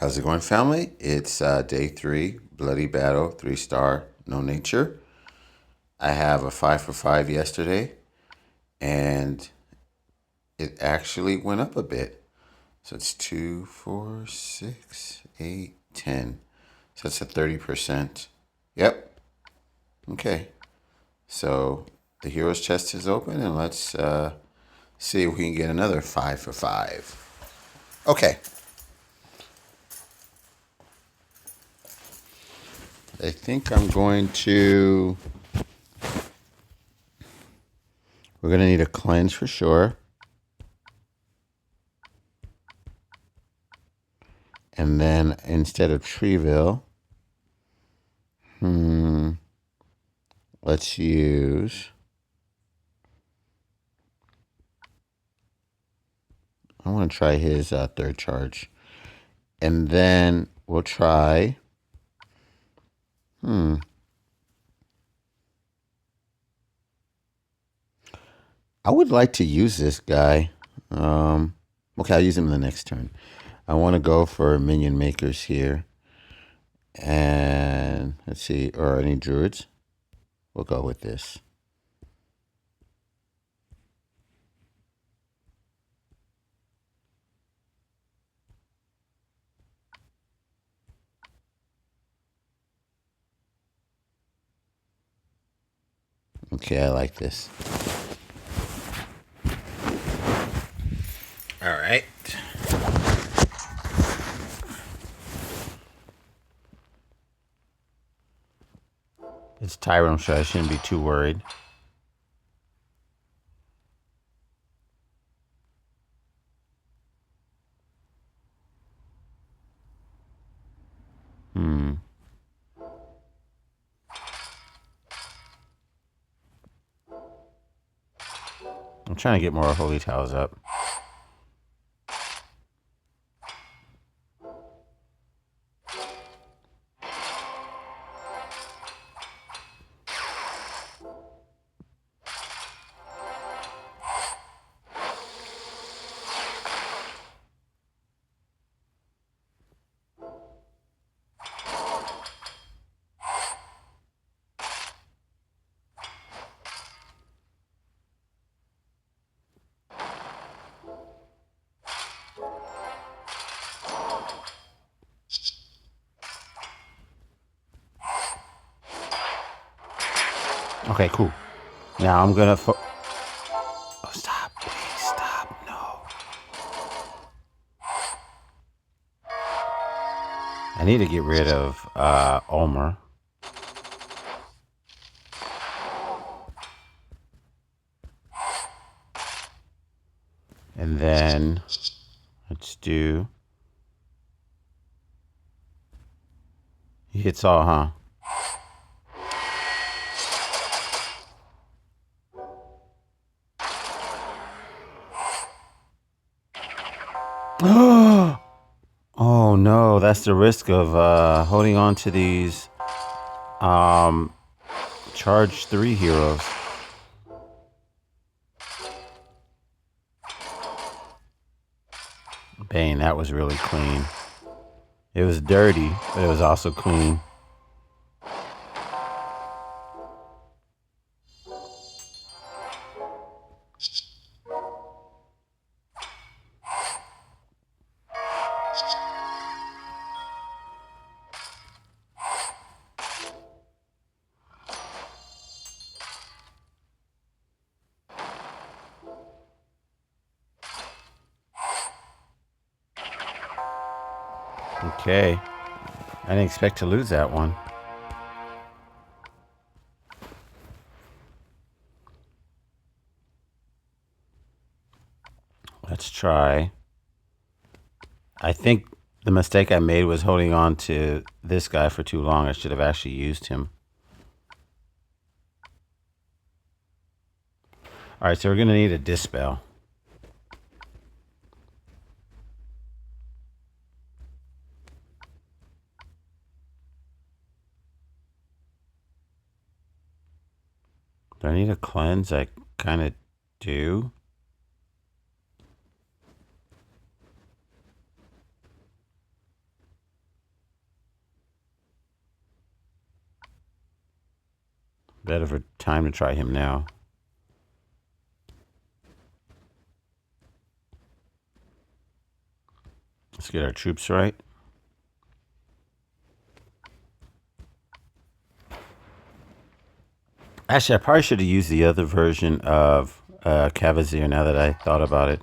How's it going, family? It's day 3, Bloody Battle, 3-star, no nature. I have a 5 for 5 yesterday, and it actually went up a bit. So it's 2, 4, 6, 8, 10. So it's a 30%. Yep. Okay. So the hero's chest is open, and let's see if we can get another 5 for 5. Okay. I think I'm going to. We're going to need a cleanse for sure. And then instead of Treeville, let's use. I want to try his third charge. And then we'll try. I would like to use this guy. Okay, I'll use him in the next turn. I want to go for minion makers here. And let's see, or any druids? We'll go with this. Okay, I like this. All right. It's Tyrone, so I shouldn't be too worried. I'm trying to get more holy towels up. Okay, cool. Now I'm gonna. Oh, stop! Please stop! No. I need to get rid of Omer. And then let's do. He hits all, huh? Oh no, that's the risk of holding on to these charge 3 heroes. Bane, that was really clean. It was dirty, but it was also clean. Okay. I didn't expect to lose that one. Let's try. I think the mistake I made was holding on to this guy for too long. I should have actually used him. All right, so we're going to need a dispel. Do I need a cleanse? I kind of do. Better for time to try him now. Let's get our troops right. Actually, I probably should have used the other version of Cavazir now that I thought about it.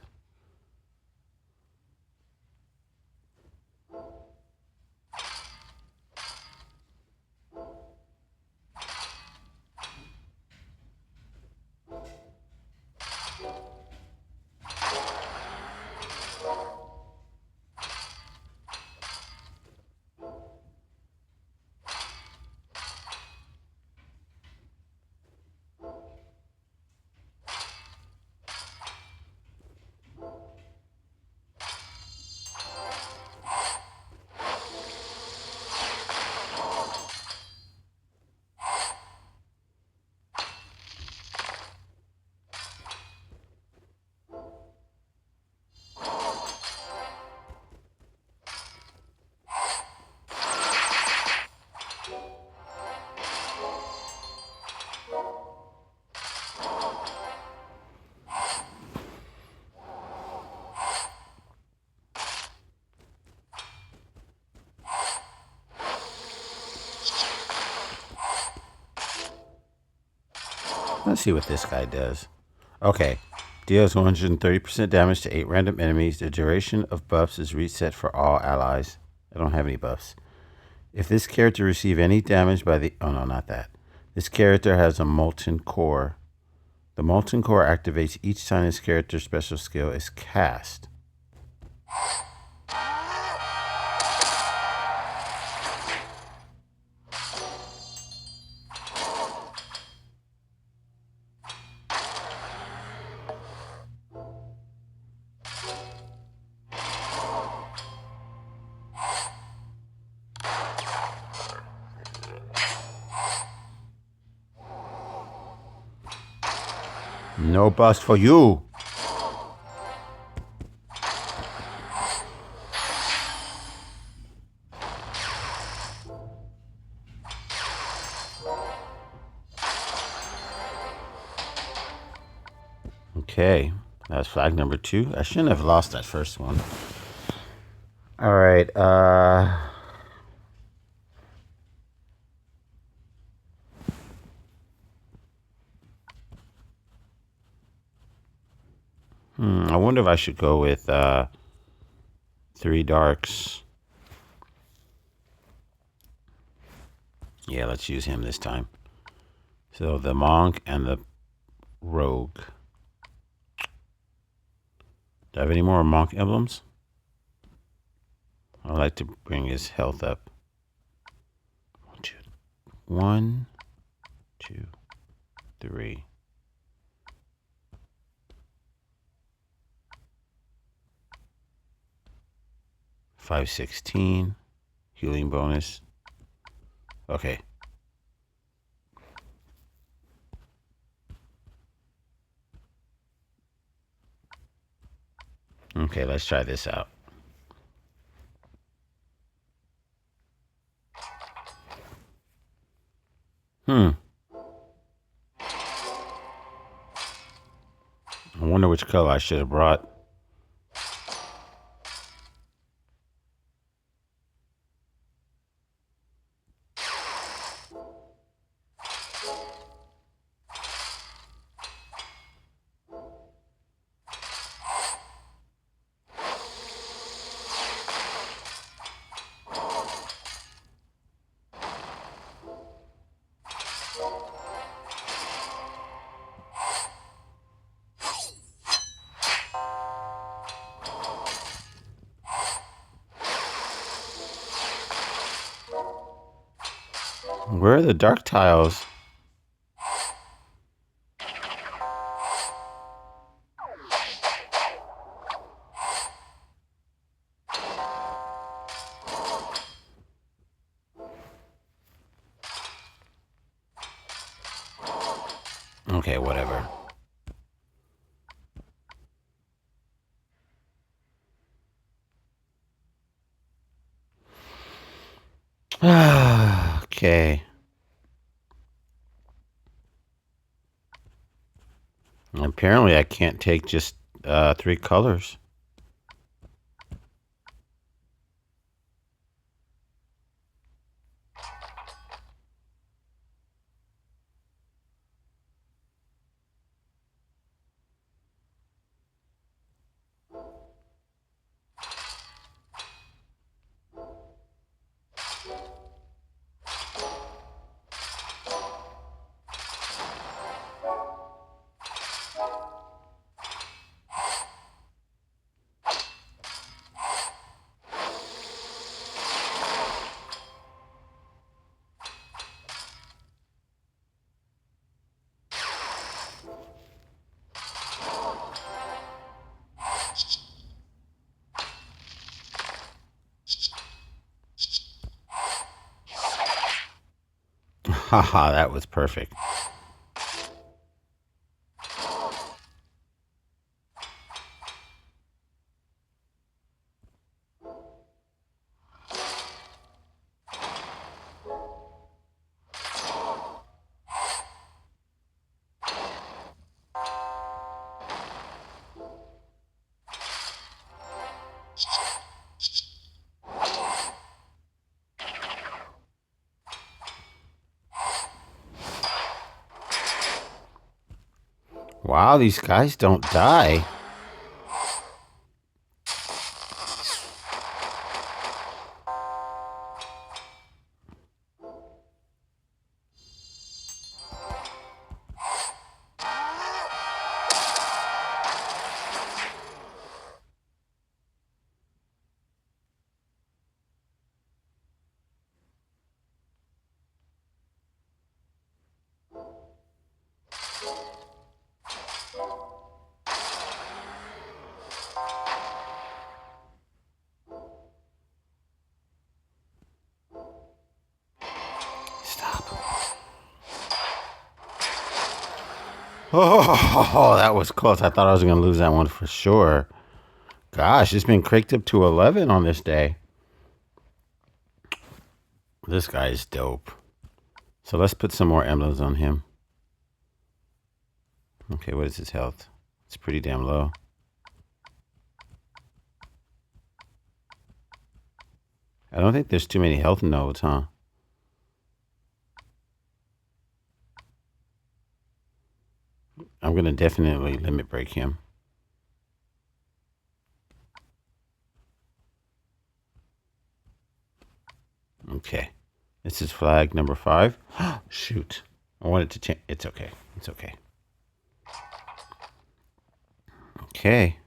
Let's see what this guy does. Okay. Deals 130% damage to 8 random enemies. The duration of buffs is reset for all allies. I don't have any buffs. If this character receives any damage by the... Oh, no, not that. This character has a Molten Core. The Molten Core activates each time this character's special skill is cast. No bust for you. Okay, that's flag number 2. I shouldn't have lost that first one. All right. I wonder if I should go with 3 darks. Yeah, let's use him this time. So the monk and the rogue. Do I have any more monk emblems? I'd like to bring his health up. 1, 2, 3. 516. Healing bonus. Okay. Okay, let's try this out. I wonder which color I should have brought. Where are the dark tiles? Okay, whatever. Okay. Apparently, I can't take just 3 colors. Haha, that was perfect. Wow, these guys don't die. Stop. Oh, that was close. I thought I was going to lose that one for sure. Gosh, it's been cranked up to 11 on this day. This guy is dope. So let's put some more emblems on him. Okay, what is his health? It's pretty damn low. I don't think there's too many health nodes, huh? I'm going to definitely limit break him. Okay. This is flag number 5. Shoot. I wanted to change. It's okay. It's okay. Okay.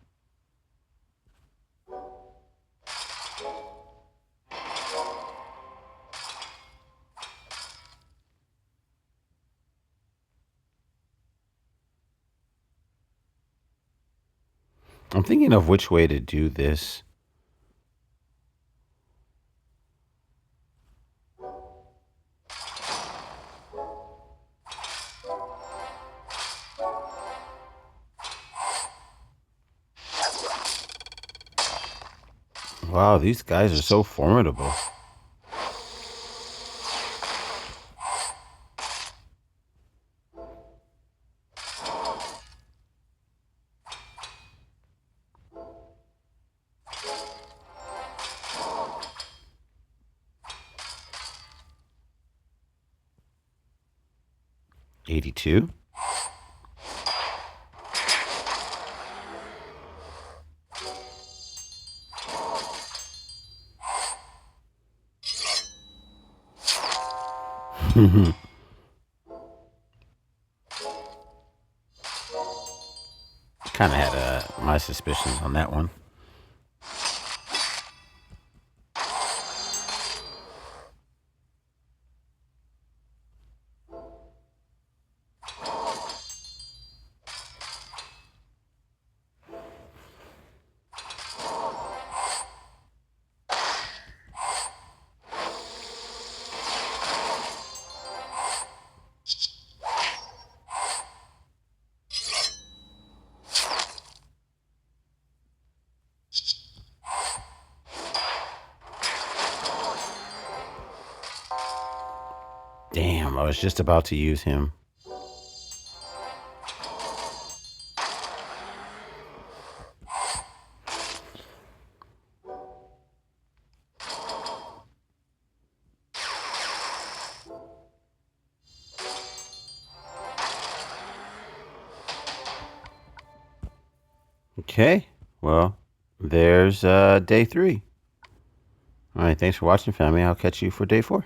I'm thinking of which way to do this. Wow, these guys are so formidable. $82. Kind of had my suspicions on that one. Damn, I was just about to use him. Okay, well, there's day 3. All right, thanks for watching, family. I'll catch you for day 4.